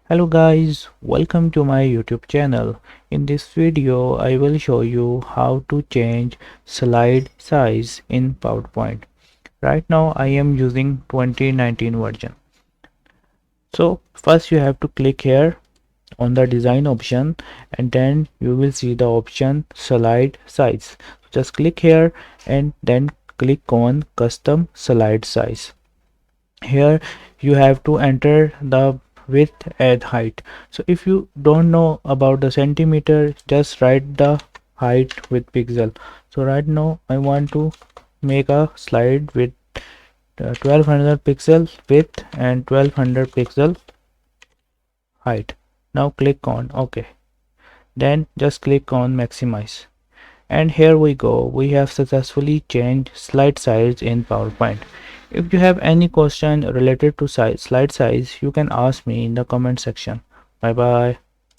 Hello guys, welcome to my YouTube channel. In this video, I will show you how to change slide size in PowerPoint. Right now, I am using 2019 version. So first you have to click here on the design option and then you will see the option slide size. Just click here and then click on custom slide size. Here you have to enter the width and height. So if you don't know about the centimeter, just write the height with pixel. So right now I want to make a slide with 1200 pixel width and 1200 pixel height. Now click on OK, then just click on maximize. And here we go, we have successfully changed slide size in PowerPoint. If you have any question related to slide size, you can ask me in the comment section. Bye bye.